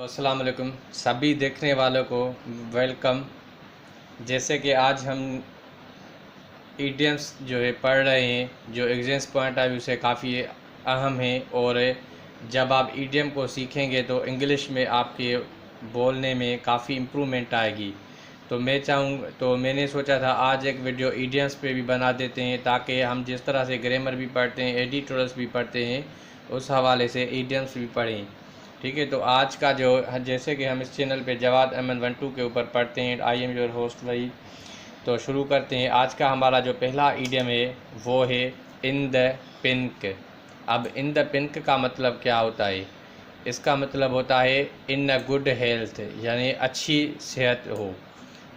अस्सलाम वालेकुम सभी देखने वालों को वेलकम। जैसे कि आज हम ईडियम्स जो है पढ़ रहे हैं जो एग्जाम्स पॉइंट ऑफ व्यू से काफ़ी अहम है। और जब आप ईडियम को सीखेंगे तो इंग्लिश में आपके बोलने में काफ़ी इम्प्रूवमेंट आएगी। तो मैंने सोचा था आज एक वीडियो ईडियम्स पे भी बना देते हैं ताकि हम जिस तरह से ग्रामर भी पढ़ते हैं एडिटोरियल्स भी पढ़ते हैं उस हवाले से ईडियम्स भी पढ़ें। ठीक है, तो आज का जो जैसे कि हम इस चैनल पे जवाद अहमद 1-2 के ऊपर पढ़ते हैं। आई एम योर होस्ट भाई। तो शुरू करते हैं। आज का हमारा जो पहला ईडियम है वो है इन द पिंक। अब इन द पिंक का मतलब क्या होता है? इसका मतलब होता है इन अ गुड हेल्थ, यानी अच्छी सेहत हो,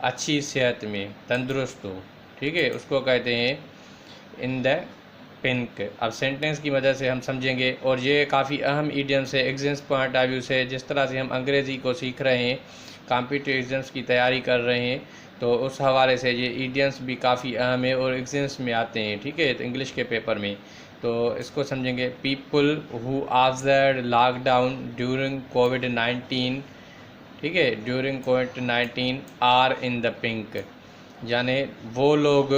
अच्छी सेहत में तंदुरुस्त हो। ठीक है, उसको कहते हैं इन द पिंक। अब सेंटेंस की मदद से हम समझेंगे और ये काफ़ी अहम ईडियम्स है एग्जाम्स पॉइंट ऑफ व्यू से। जिस तरह से हम अंग्रेज़ी को सीख रहे हैं, कॉम्पिटिटिव एग्जाम्स की तैयारी कर रहे हैं, तो उस हवाले से ये ईडियम्स भी काफ़ी अहम है और एग्जाम्स में आते हैं। ठीक है, तो इंग्लिश के पेपर में तो इसको समझेंगे। People who observe lockdown during कोविड-19, ठीक है, ड्यूरिंग कोविड-19 आर इन द पिंक, यानी वो लोग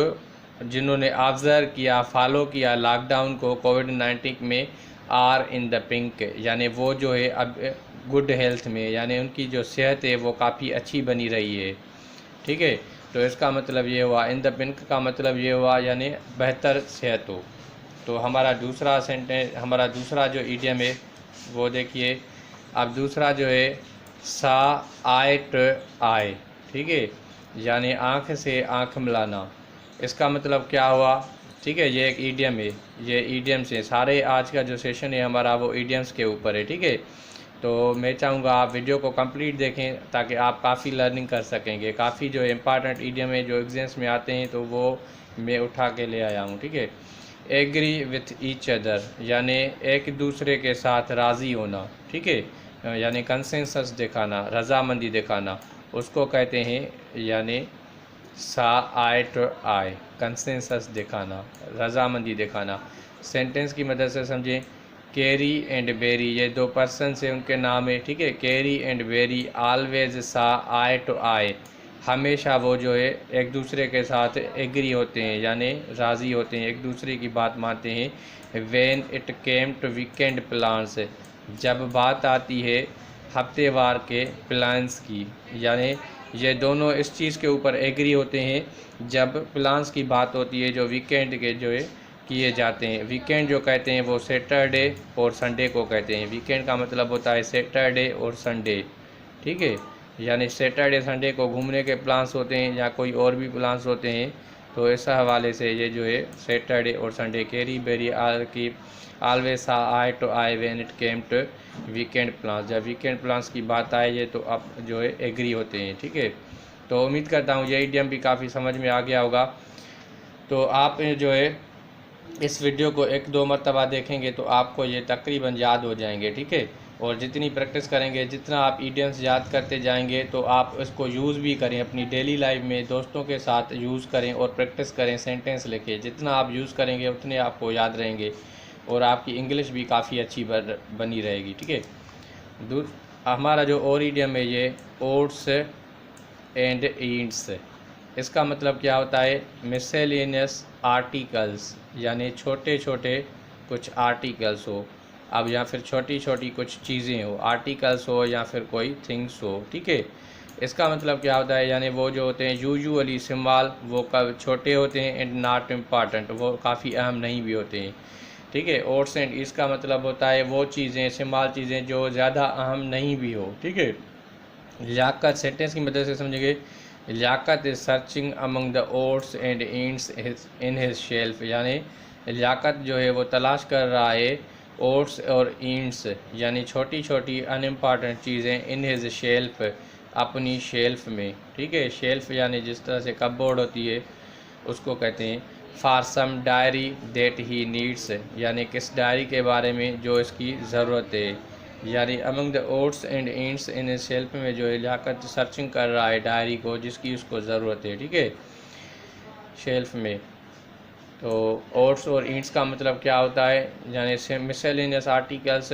जिन्होंने ऑब्ज़र्व किया, फॉलो किया लॉकडाउन को कोविड-19 में, आर इन द पिंक, यानी वो जो है अब गुड हेल्थ में, यानी उनकी जो सेहत है वो काफ़ी अच्छी बनी रही है। ठीक है, तो इसका मतलब ये हुआ, इन द पिंक का मतलब ये हुआ यानी बेहतर सेहत हो। तो हमारा दूसरा जो ईडियम है वो देखिए। अब दूसरा जो है सा आई टू आई, ठीक है, यानी आँख से आँख मिलाना। इसका मतलब क्या हुआ? ठीक है, ये एक ईडियम है, ये ईडियम्स है। सारे आज का जो सेशन है हमारा वो ईडियम्स के ऊपर है। ठीक है, तो मैं चाहूँगा आप वीडियो को कंप्लीट देखें ताकि आप काफ़ी लर्निंग कर सकेंगे। काफ़ी जो इम्पॉर्टेंट ईडियम है जो एग्जाम्स में आते हैं तो वो मैं उठा के ले आया हूँ। ठीक है, एग्री विथ ईच अदर, यानी एक दूसरे के साथ राज़ी होना। ठीक है, यानी कंसेंसस दिखाना, रज़ामंदी दिखाना, उसको कहते हैं यानी सा आई टू आई, कंसेंसस दिखाना, रज़ामंदी दिखाना। सेंटेंस की मदद से समझें। कैरी एंड बेरी, ये दो पर्सन से उनके नाम है। ठीक है, कैरी एंड बेरी ऑलवेज सा आई टू आई, हमेशा वो जो है एक दूसरे के साथ एग्री होते हैं, यानी राज़ी होते हैं, एक दूसरे की बात मानते हैं। When it came to weekend plans, जब बात आती है हफ्तेवार के प्लान्स की, यानी ये दोनों इस चीज़ के ऊपर एग्री होते हैं जब प्लान्स की बात होती है जो वीकेंड के जो है किए जाते हैं। वीकेंड जो कहते हैं वो सैटरडे और संडे को कहते हैं। वीकेंड का मतलब होता है सैटरडे और संडे। ठीक है, यानी सैटरडे संडे को घूमने के प्लान्स होते हैं या कोई और भी प्लान्स होते हैं। तो इस हवाले से ये जो है सैटरडे और संडे, कैरी बेरी आर की always eye to eye when it came to weekend plans, जब वीकेंड प्लान्स की बात आए ये तो आप जो है एग्री होते हैं। ठीक है, तो उम्मीद करता हूँ ये ईडियम भी काफ़ी समझ में आ गया होगा। तो आप जो है इस वीडियो को 1-2 मरतबा देखेंगे तो आपको ये तकरीबन याद हो जाएंगे। ठीक है, और जितनी प्रैक्टिस करेंगे, जितना आप ईडियम्स याद करते जाएंगे तो आप इसको यूज़ भी करें अपनी डेली लाइफ में, दोस्तों के साथ यूज़ करें और प्रैक्टिस करें, सेंटेंस लिखें। जितना आप यूज़ करेंगे उतने आपको याद रहेंगे और आपकी इंग्लिश भी काफ़ी अच्छी बनी रहेगी। ठीक है, हमारा जो और ईडियम है ये ओट्स एंड ईंट्स। इसका मतलब क्या होता है? मिसलेनियस आर्टिकल्स, यानी छोटे छोटे कुछ आर्टिकल्स हो, अब या फिर छोटी छोटी कुछ चीज़ें हो, आर्टिकल्स हो या फिर कोई थिंग्स हो। ठीक है, इसका मतलब क्या होता है? यानी वो जो होते हैं यूजुअली सिंबल वो कब छोटे होते हैं एंड नॉट इम्पॉर्टेंट, वो काफ़ी अहम नहीं भी होते हैं। ठीक है, ओट्स एंड इसका मतलब होता है वो चीज़ें, सिंबल चीज़ें जो ज़्यादा अहम नहीं भी हो। ठीक है, लियाकत सेंटेंस की मदद से समझेंगे। Liyaqat is searching among the odds and ends in his shelf, यानी लियाकत जो है वो तलाश कर रहा है ओट्स और इंट्स, यानी छोटी छोटी अनइम्पॉर्टेंट चीज़ें, इन हिज शेल्फ, अपनी शेल्फ में। ठीक है, शेल्फ यानी जिस तरह से कपबोर्ड होती है उसको कहते हैं। For some diary that he needs, यानी किस डायरी के बारे में जो इसकी ज़रूरत है, यानी among the odds and ends in shelf में जो है लियाकत सर्चिंग कर रहा है डायरी को जिसकी उसको ज़रूरत है। ठीक है, शेल्फ में। तो ओट्स और इंट्स का मतलब क्या होता है? यानी miscellaneous articles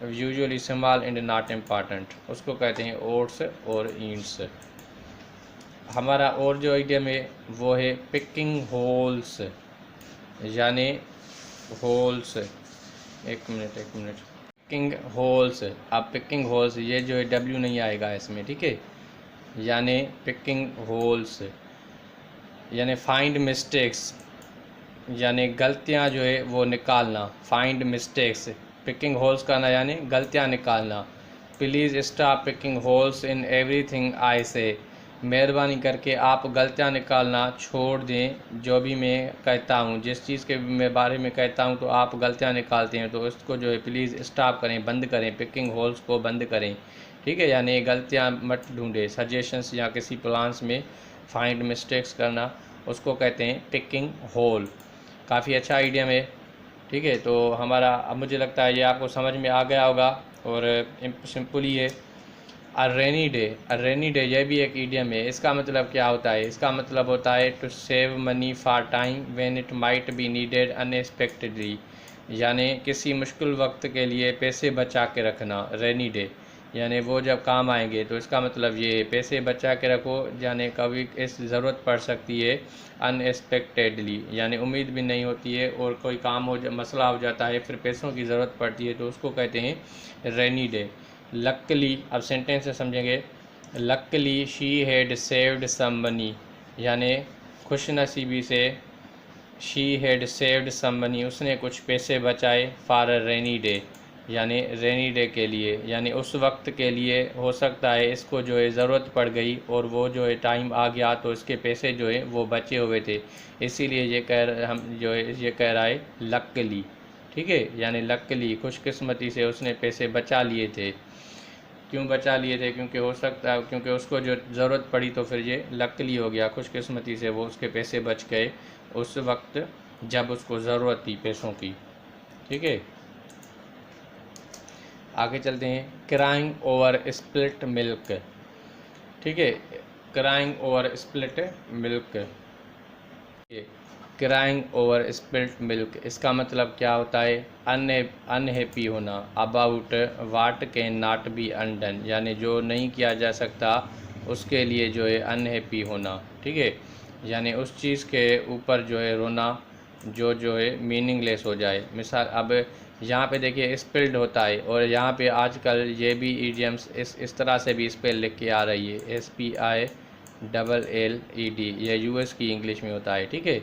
usually small and not important, उसको कहते हैं ओट्स और ईंट्स। हमारा और जो आइडियम है वो है पिकिंग होल्स, यानी होल्स, एक मिनट पिकिंग होल्स। अब पिकिंग होल्स ये जो है डब्ल्यू नहीं आएगा इसमें, ठीक है, यानी पिकिंग होल्स यानी फाइंड मिस्टेक्स, यानी गलतियां जो है वो निकालना, फाइंड मिस्टेक्स। पिकिंग होल्स करना यानी गलतियां निकालना। Please stop picking holes in everything I से, मेहरबानी करके आप गलतियां निकालना छोड़ दें। जो भी मैं कहता हूँ, जिस चीज़ के मैं बारे में कहता हूँ तो आप गलतियां निकालते हैं, तो उसको जो है प्लीज़ स्टॉप करें, बंद करें, पिकिंग होल्स को बंद करें, ठीक है। यानी गलतियां मत ढूंढें, सजेशंस या किसी प्लान्स में फाइंड मिस्टेक्स करना, उसको कहते हैं पिकिंग होल। काफ़ी अच्छा आइडियम है, ठीक है। तो हमारा अब मुझे लगता है ये आपको समझ में आ गया होगा, और सिंपल ही है। अ रेनी डे ये भी एक इडियम है। इसका मतलब क्या होता है? इसका मतलब होता है to save money for time when it might be needed unexpectedly, यानी किसी मुश्किल वक्त के लिए पैसे बचा के रखना। रेनी डे यानी वो जब काम आएंगे, तो इसका मतलब ये पैसे बचा के रखो, यानी कभी इस ज़रूरत पड़ सकती है अनएक्सपेक्टेडली, यानी उम्मीद भी नहीं होती है और कोई काम मसला हो जाता है, फिर पैसों की ज़रूरत पड़ती है, तो उसको कहते हैं रेनी डे। लकली, अब सेंटेंस से समझेंगे। Luckily she had saved some money, यानी खुशनसीबी से she had saved some money, उसने कुछ पैसे बचाए, फॉर अ रेनी डे, यानी रेनी डे के लिए, यानी उस वक्त के लिए। हो सकता है इसको जो है ज़रूरत पड़ गई और वो जो है टाइम आ गया, तो इसके पैसे जो है वो बचे हुए थे, इसीलिए ये हम जो है ये कह रहा है लकली, ठीक है। यानी लकली खुशकिस्मती से उसने पैसे बचा लिए थे। क्यों बचा लिए थे? क्योंकि हो सकता है, क्योंकि उसको जो ज़रूरत पड़ी, तो फिर ये लकली हो गया, खुशकिस्मती से वो उसके पैसे बच गए उस वक्त जब उसको ज़रूरत थी पैसों की, ठीक है। आगे चलते हैं। क्राइंग ओवर स्प्लिट मिल्क, ठीक है। Crying over split milk, crying over spilt milk, इसका मतलब क्या होता है? अनहैप्पी होना about what can not be undone, यानी जो नहीं किया जा सकता उसके लिए जो है अनहैप्पी होना, ठीक है। यानी उस चीज़ के ऊपर जो है रोना जो है मीनिंगलेस हो जाए। मिसाल, अब यहाँ पे देखिए स्पिल्ड होता है, और यहाँ पे आजकल ये भी ईडियम्स इस तरह से भी स्पेल लिख के आ रही है, SPILLED, ये यूएस की इंग्लिश में होता है, ठीक है,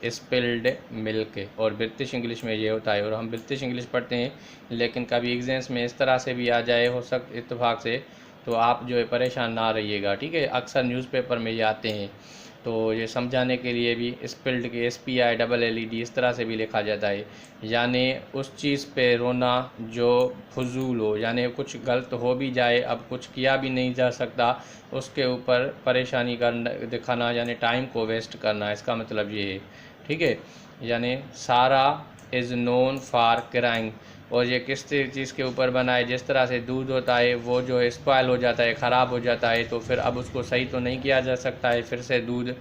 स्पिल्ड मिल्क। और ब्रिटिश इंग्लिश में ये होता है, और हम ब्रिटिश इंग्लिश पढ़ते हैं, लेकिन कभी एग्जाम्स में इस तरह से भी आ जाए, हो सकता इत्तेफाक से, तो आप जो है परेशान ना रहिएगा, ठीक है। अक्सर न्यूज़पेपर में ये आते हैं, तो ये समझाने के लिए भी स्पिल्ड के SPILLED इस तरह से भी लिखा जाता है, यानी उस चीज़ पे रोना जो फजूल हो, यानी कुछ गलत हो भी जाए, अब कुछ किया भी नहीं जा सकता, उसके ऊपर परेशानी करना दिखाना, यानी टाइम को वेस्ट करना, इसका मतलब ये है, ठीक है। यानी सारा इज़ नोन फॉर क्राइंग, और ये किस चीज़ के ऊपर बना है? जिस तरह से दूध होता है वो जो है स्पॉयल हो जाता है, ख़राब हो जाता है, तो फिर अब उसको सही तो नहीं किया जा सकता है फिर से दूध,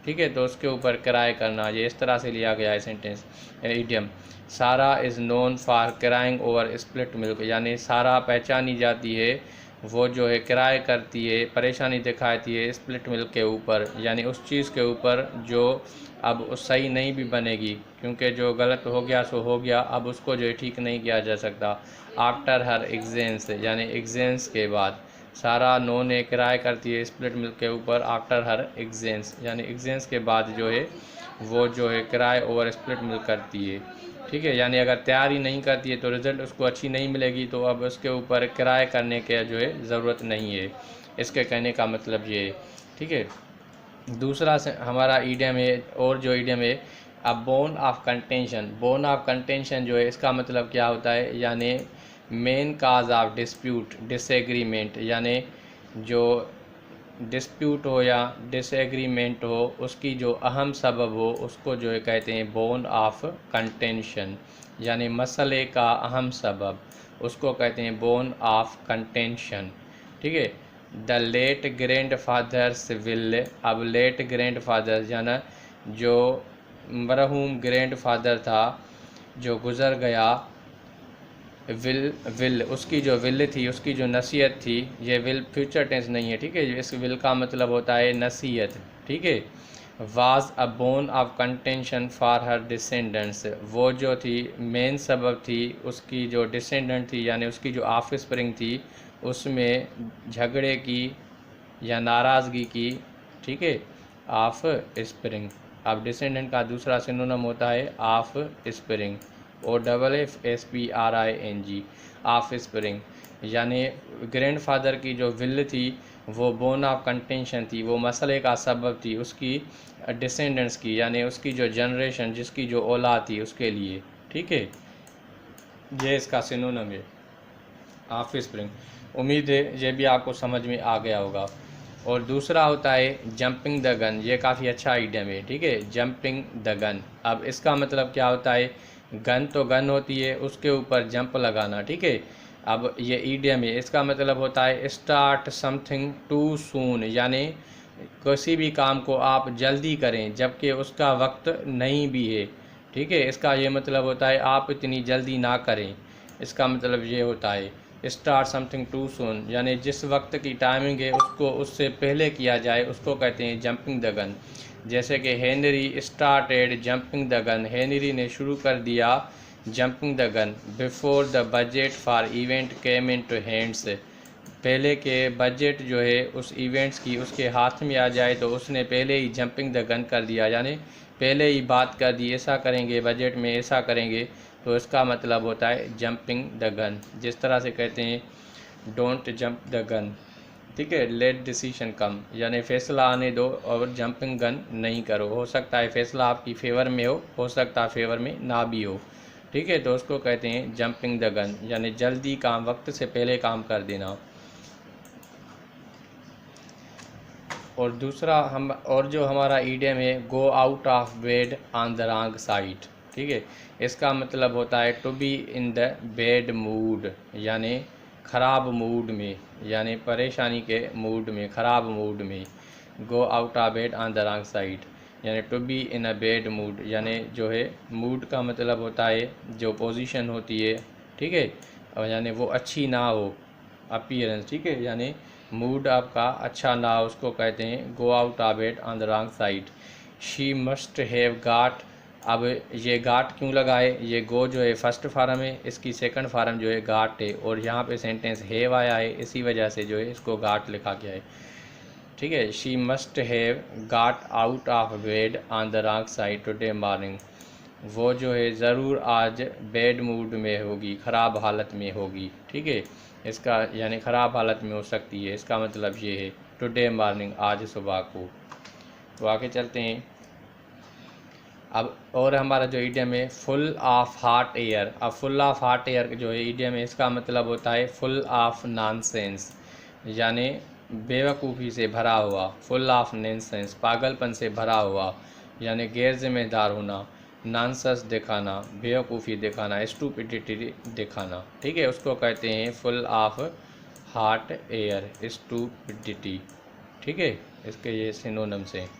ठीक है, तो उसके ऊपर क्राई करना, ये इस तरह से लिया गया है सेंटेंस इडियम। सारा is known for crying over split milk, यानी सारा पहचानी जाती है वो जो है किराए करती है, परेशानी दिखाती है स्प्लिट मिल्क के ऊपर, यानी उस चीज़ के ऊपर जो अब सही नहीं भी बनेगी, क्योंकि जो गलत हो गया सो हो गया, अब उसको जो है ठीक नहीं किया जा सकता। आफ्टर हर एग्जेंस, यानी एग्जेंस के बाद, सारा नो ने किराए करती है स्प्लिट मिल्क के ऊपर आफ्टर हर एग्जेंस, यानी एग्जेंस के बाद जो है वो जो है किराए ओवर स्प्लिट मिल्क करती है, ठीक है। यानी अगर तैयारी नहीं करती है तो रिज़ल्ट उसको अच्छी नहीं मिलेगी, तो अब उसके ऊपर किराए करने के जो है ज़रूरत नहीं है, इसके कहने का मतलब ये है, ठीक है। दूसरा से हमारा ईडियम है, और जो ईडियम है a bone of contention. Bone of contention जो है इसका मतलब क्या होता है? यानी main cause of dispute disagreement, यानी जो डिस्प्यूट हो या डिसएग्रीमेंट हो, उसकी जो अहम सबब हो, उसको जो है कहते हैं बोन ऑफ कंटेंशन, यानी मसले का अहम सबब, उसको कहते हैं बोन ऑफ कंटेंशन, ठीक है। The late grandfather's will, अब लेट ग्रैंड फादर यानी जो मरहूम ग्रैंड फादर था जो गुज़र गया, विल विल उसकी जो विल थी, उसकी जो नसीहत थी, ये विल फ्यूचर टेंस नहीं है, ठीक है। इस विल का मतलब होता है नसीहत, ठीक है। Was a bone of contention for her descendants, वो जो थी मेन सबब थी उसकी जो डिसेंडेंट थी, यानी उसकी जो ऑफ स्प्रिंग थी, उसमें झगड़े की या नाराज़गी की, ठीक है। ऑफ स्प्रिंग, अब डिसेंडेंट का दूसरा सिनोनिम होता है of spring, OFFSPRING, of spring, यानी ग्रैंडफादर की जो विल थी वो बोन ऑफ कंटेंशन थी, वो मसले का सबब थी उसकी डिसेंडेंट्स की, यानी उसकी जो जनरेशन, जिसकी जो औलाद थी उसके लिए, ठीक है। ये इसका सिनोनिम है ऑफ स्प्रिंग। उम्मीद है ये भी आपको समझ में आ गया होगा। और दूसरा होता है जंपिंग द गन, ये काफ़ी अच्छा आइडियम है, ठीक है। जंपिंग द गन, अब इसका मतलब क्या होता है, गन तो गन होती है, उसके ऊपर जंप लगाना, ठीक है। अब ये ईडियम है, इसका मतलब होता है स्टार्ट समथिंग टू सून, यानी किसी भी काम को आप जल्दी करें जबकि उसका वक्त नहीं भी है, ठीक है। इसका ये मतलब होता है आप इतनी जल्दी ना करें, इसका मतलब ये होता है स्टार्ट समथिंग टू सून, यानी जिस वक्त की टाइमिंग है उसको उससे पहले किया जाए उसको कहते हैं जंपिंग द गन। जैसे कि Henry started jumping the gun, Henry ने शुरू कर दिया jumping the gun before the budget for event came in to hands, पहले के बजट जो है उस इवेंट्स की उसके हाथ में आ जाए तो उसने पहले ही जंपिंग द गन कर दिया, यानी पहले ही बात कर दी ऐसा करेंगे, बजट में ऐसा करेंगे, तो इसका मतलब होता है जंपिंग द गन। जिस तरह से कहते हैं डोंट जंप द गन, ठीक है, लेट डिसीजन कम, यानी फैसला आने दो और जंपिंग गन नहीं करो। हो सकता है फैसला आपकी फेवर में हो सकता है फेवर में ना भी हो, ठीक है, तो उसको कहते हैं जंपिंग द गन, यानी जल्दी काम, वक्त से पहले काम कर देना। और दूसरा हम, और जो हमारा ईडियम है go out of bed on the wrong side, ठीक है। इसका मतलब होता है to be in the bad mood, यानी ख़राब मूड में, यानी परेशानी के मूड में, ख़राब मूड में। Go out of bed on the wrong side, यानी to be in a bad mood, यानी जो है मूड का मतलब होता है जो पोजीशन होती है, ठीक है, और यानी वो अच्छी ना हो, अपीयरेंस, ठीक है, यानी मूड आपका अच्छा ना हो उसको कहते हैं go out of it on the wrong side. She must have got, अब ये गाट क्यों लगाए, ये गो जो है फर्स्ट फार्म है, इसकी सेकंड फार्म जो है गाट है, और यहाँ पे सेंटेंस हैव आया है, इसी वजह से जो है इसको गाट लिखा गया है, ठीक है। She must have got out of bed on the wrong side today morning, वो जो है ज़रूर आज बैड मूड में होगी, ख़राब हालत में होगी, ठीक है। इसका यानी ख़राब हालत में हो सकती है, इसका मतलब ये है टुडे मॉर्निंग, आज सुबह को। तो आगे चलते हैं अब। और हमारा जो ईडियम है फुल ऑफ हॉट एयर, अब फुल ऑफ हॉट एयर जो है ईडियम है, इसका मतलब होता है फुल ऑफ नॉनसेंस, यानी बेवकूफ़ी से भरा हुआ, फुल ऑफ नॉनसेंस, पागलपन से भरा हुआ, यानी गैर जिम्मेदार होना, नॉनसेंस दिखाना, बेवकूफ़ी दिखाना, स्टूपिडिटी दिखाना, ठीक है, उसको कहते हैं full of hot air, stupidity, ठीक है। इसके ये सिनोनिम्स हैं,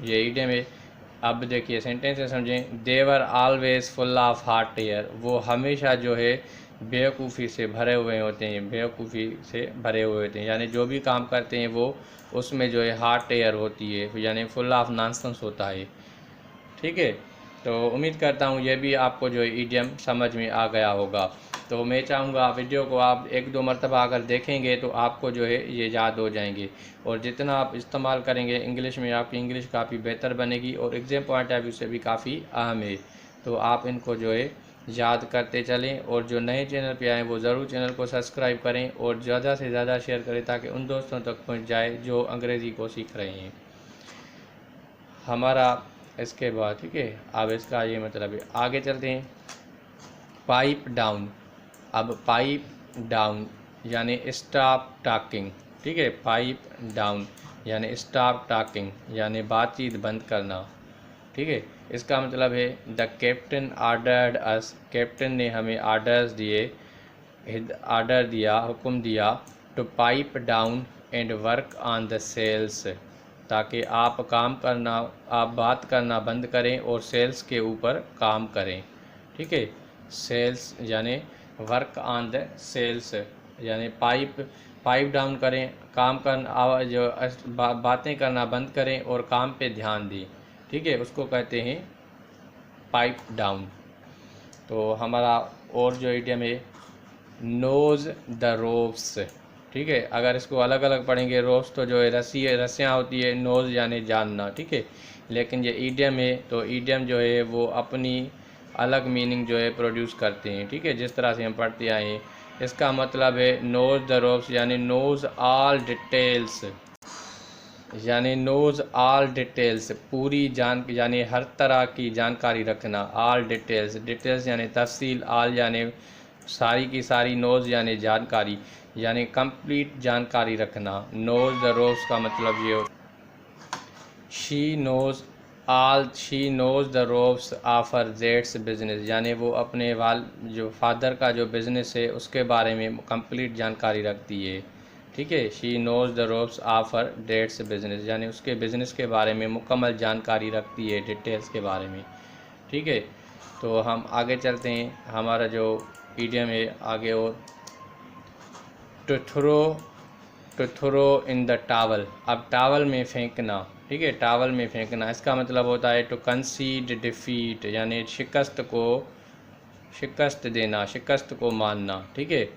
ये ईडियम है। अब देखिए सेंटेंस से समझें, they're always full of hot air, वो हमेशा जो है बेवकूफ़ी से भरे हुए होते हैं, बेवकूफ़ी से भरे हुए होते हैं, यानी जो भी काम करते हैं वो उसमें जो है हॉट एयर होती है, यानी फुल ऑफ नॉनसेंस होता है, ठीक है। तो उम्मीद करता हूँ ये भी आपको जो है ईडियम समझ में आ गया होगा। तो मैं चाहूँगा वीडियो को आप एक दो मरतबा अगर देखेंगे तो आपको जो है ये याद हो जाएंगे, और जितना आप इस्तेमाल करेंगे इंग्लिश में आपकी इंग्लिश काफ़ी बेहतर बनेगी, और एग्ज़ाम पॉइंट ऑफ व्यू से भी काफ़ी अहम है। तो आप इनको जो है याद करते चलें, और जो नए चैनल पे आएँ वो ज़रूर चैनल को सब्सक्राइब करें और ज़्यादा से ज़्यादा शेयर करें ताकि उन दोस्तों तक पहुँच जाए जो अंग्रेज़ी को सीख रहे हैं हमारा। इसके बाद ठीक है, अब इसका ये मतलब है, आगे चलते हैं। पाइप डाउन, अब पाइप डाउन यानी स्टॉप टॉकिंग, ठीक है, पाइप डाउन यानी स्टॉप टॉकिंग यानी बातचीत बंद करना, ठीक है। इसका मतलब है the captain ordered us, captain ने हमें ऑर्डर्स दिए, ऑर्डर दिया, हुक्म दिया, to pipe down and work on the sails, ताकि आप काम करना, आप बात करना बंद करें और सेल्स के ऊपर काम करें, ठीक है। सेल्स यानी वर्क ऑन द सेल्स, यानी पाइप डाउन करें, काम करना जो बातें करना बंद करें और काम पे ध्यान दें, ठीक है, उसको कहते हैं पाइप डाउन। तो हमारा और जो इडियम है नोज द रोप्स, ठीक है, अगर इसको अलग अलग पढ़ेंगे, रोप्स तो जो है रस्सियाँ होती है, नोज यानी जानना, ठीक है, लेकिन ये ईडियम है तो ईडियम जो है वो अपनी अलग मीनिंग जो है प्रोड्यूस करते हैं, ठीक है, जिस तरह से हम पढ़ते आए हैं। इसका मतलब है नोज द रोप्स यानी नोज ऑल डिटेल्स, यानी नोज ऑल डिटेल्स, पूरी यानी हर तरह की जानकारी रखना, ऑल डिटेल्स, डिटेल्स यानी तफसील, ऑल यानी सारी की सारी, नोज यानी जानकारी, यानी कंप्लीट जानकारी रखना। नोज द रोप्स का मतलब ये, she knows the ropes of her that's business, यानी वो अपने जो फादर का जो बिज़नेस है उसके बारे में कंप्लीट जानकारी रखती है, ठीक है। She knows the ropes of her that's business, यानी उसके बिज़नेस के बारे में मुकम्मल जानकारी रखती है, डिटेल्स के बारे में, ठीक है। तो हम आगे चलते हैं, हमारा जो ईडियम है आगे, और to throw in the towel, अब टावल में फेंकना, ठीक है, टावल में फेंकना, इसका मतलब होता है टू कंसीड डिफीट, यानी शिकस्त देना, शिकस्त को मानना, ठीक है।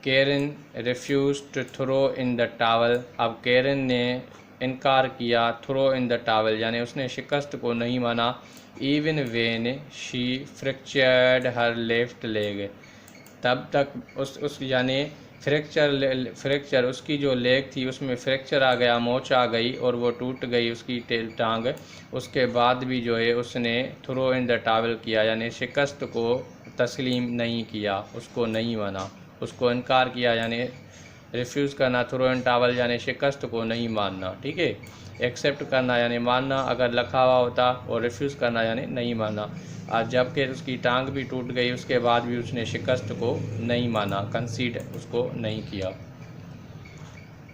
Karen refuse to throw in the towel, अब कैरन ने इनकार किया, थ्रो इन द टावल यानी उसने शिकस्त को नहीं माना, even when she fractured her left leg, तब तक उस यानी फ्रैक्चर उसकी जो लेग थी उसमें फ्रैक्चर आ गया, मोच आ गई और वो टूट गई उसकी टांग, उसके बाद भी जो है उसने थ्रो इन द टावल किया, यानी शिकस्त को तस्लीम नहीं किया, उसको नहीं माना, उसको इनकार किया, यानी रिफ्यूज़ करना, थ्रो इन टावल यानी शिकस्त को नहीं मानना, ठीक है। एक्सेप्ट करना यानी मानना अगर लिखा हुआ होता, और रिफ्यूज़ करना यानी नहीं मानना, और जबकि उसकी टांग भी टूट गई उसके बाद भी उसने शिकस्त को नहीं माना, कंसीड उसको नहीं किया।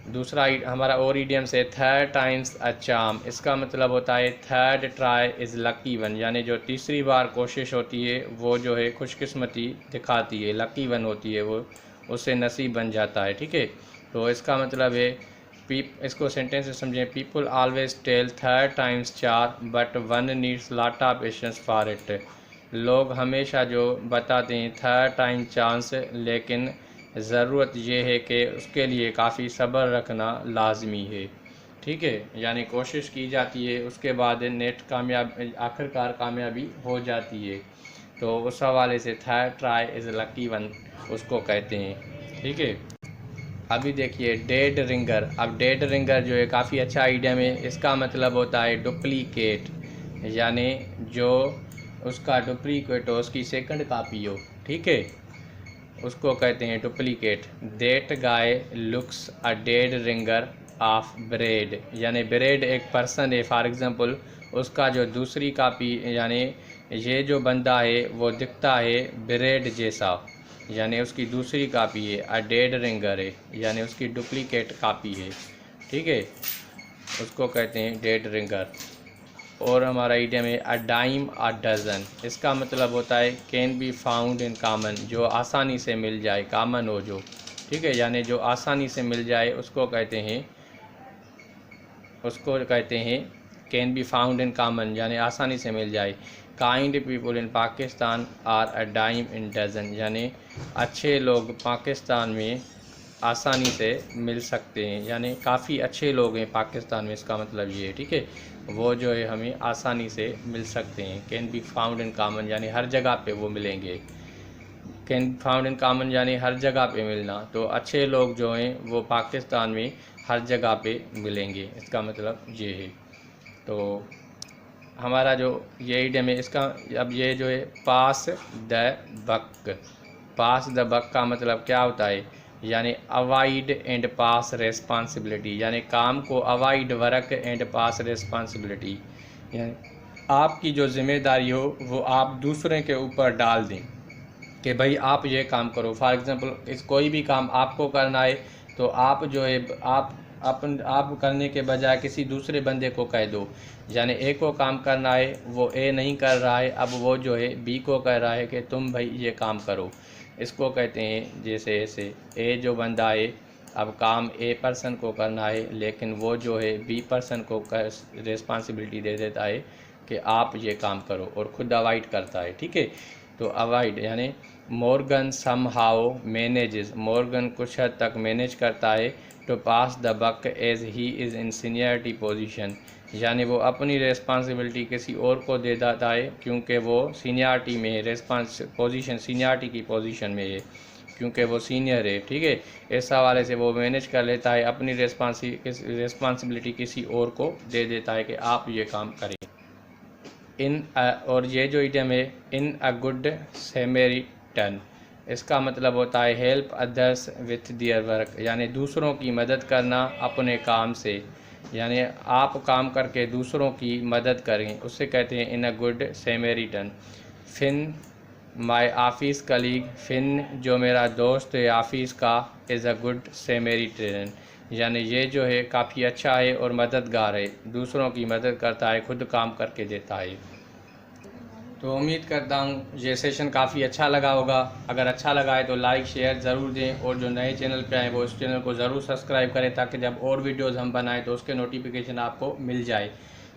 दूसरा हमारा और ईडियम से थर्ड टाइम्स अ चार्म, इसका मतलब होता है third try is lucky one, यानी जो तीसरी बार कोशिश होती है वो जो है खुशकिस्मती दिखाती है, लकी वन होती है, वो उससे नसीब बन जाता है, ठीक है। तो इसका मतलब है इसको सेंटेंस से समझें, people always tell third times चार but one needs lot of patience for it, लोग हमेशा जो बताते हैं थर्ड टाइम चांस, लेकिन ज़रूरत ये है कि उसके लिए काफ़ी सब्र रखना लाजमी है, ठीक है, यानी कोशिश की जाती है उसके बाद आखिरकार कामयाबी हो जाती है। तो उस हवाले से third try is lucky one उसको कहते हैं, ठीक है। अभी देखिए डेड रिंगर, अब डेड रिंगर जो है काफ़ी अच्छा आइडियम है, इसका मतलब होता है डुप्लीकेट, यानी जो उसका डुप्लीकेट हो, उसकी सेकंड कॉपी हो, ठीक है, उसको कहते हैं duplicate. That guy looks a dead ringer of Brad, यानी ब्रेड एक पर्सन है, फॉर एग्ज़ाम्पल उसका जो दूसरी कॉपी, यानी ये जो बंदा है वो दिखता है ब्रेड जैसा, यानी उसकी दूसरी कापी है, अ डेड रिंगर है, यानी उसकी डुप्लीकेट कापी है, ठीक है, उसको कहते हैं डेड रिंगर। और हमारा इडियम है अ डाइम अ डजन, इसका मतलब होता है can be found in common, जो आसानी से मिल जाए, कॉमन हो जो, ठीक है, यानी जो आसानी से मिल जाए उसको कहते हैं can be found in common, यानी आसानी से मिल जाए। Kind people in Pakistan are a dime in dozen, यानी अच्छे लोग पाकिस्तान में आसानी से मिल सकते हैं, यानी काफ़ी अच्छे लोग हैं पाकिस्तान में, इसका मतलब ये है, ठीक है, वो जो है हमें आसानी से मिल सकते हैं। Can be found in common यानी हर जगह पे वो मिलेंगे, कैन फाउंड इन कॉमन यानी हर जगह पे मिलना, तो अच्छे लोग जो हैं वो पाकिस्तान में हर जगह पे मिलेंगे, इसका मतलब ये है। तो हमारा जो ये इडियम है इसका, अब ये जो है पास द बक, पास द बक का मतलब क्या होता है, यानी अवॉइड एंड पास रेस्पॉन्सिबिलिटी, यानी काम को avoid work and pass responsibility, यानी आपकी जो जिम्मेदारी हो वो आप दूसरे के ऊपर डाल दें कि भाई आप ये काम करो। फॉर एग्ज़ाम्पल कोई भी काम आपको करना है तो आप जो है आप आप करने के बजाय किसी दूसरे बंदे को कह दो। यानी ए को काम करना है, वो ए नहीं कर रहा है, अब वो जो है बी को कह रहा है कि तुम भाई ये काम करो। इसको कहते हैं जैसे ऐसे ए जो बंदा है अब काम ए पर्सन को करना है, लेकिन वो जो है बी पर्सन को रिस्पॉन्सिबिलिटी दे देता है कि आप ये काम करो, और ख़ुद अवॉइड करता है। ठीक है, तो अवॉइड यानी Morgan somehow manages, Morgan कुछ हद तक मैनेज करता है to pass the buck as he is in seniority position, यानी वो अपनी रिस्पॉन्सिबिलिटी किसी और को दे देता है क्योंकि वो सीनियरिटी में है, पोजीशन सीनियरिटी की पोजीशन में है क्योंकि वो सीनियर है। ठीक है, इस हवाले से वो मैनेज कर लेता है, अपनी रिस्पॉन्सिबिलिटी किसी और को दे देता है कि आप ये काम करें। और ये जो इडियम है इन अ गुड सैमरिटन, इसका मतलब होता है help others with their work, यानी दूसरों की मदद करना अपने काम से, यानी आप काम करके दूसरों की मदद करें, उससे कहते हैं in a good Samaritan. Finn my office colleague, Finn जो मेरा दोस्त है ऑफिस का, इज़ अ गुड सैमरिटन, यानी ये जो है काफ़ी अच्छा है और मददगार है, दूसरों की मदद करता है, खुद काम करके देता है। तो उम्मीद करता हूँ ये सेशन काफ़ी अच्छा लगा होगा। अगर अच्छा लगा है तो लाइक शेयर ज़रूर दें, और जो नए चैनल पे आए वो इस चैनल को ज़रूर सब्सक्राइब करें ताकि जब और वीडियोज़ हम बनाएं तो उसके नोटिफिकेशन आपको मिल जाए।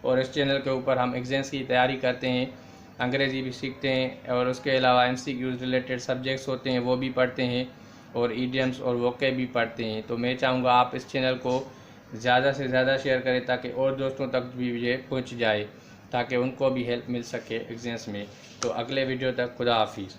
और इस चैनल के ऊपर हम एग्ज़ाम्स की तैयारी करते हैं, अंग्रेज़ी भी सीखते हैं, और उसके अलावा MCQs रिलेटेड सब्जेक्ट्स होते हैं वो भी पढ़ते हैं, और ईडियम्स और वोकैब भी पढ़ते हैं। तो मैं चाहूँगा आप इस चैनल को ज़्यादा से ज़्यादा शेयर करें ताकि और दोस्तों तक भी ये पहुँच जाए, ताकि उनको भी हेल्प मिल सके एग्ज़ाम्स में। तो अगले वीडियो तक खुदा हाफिज़।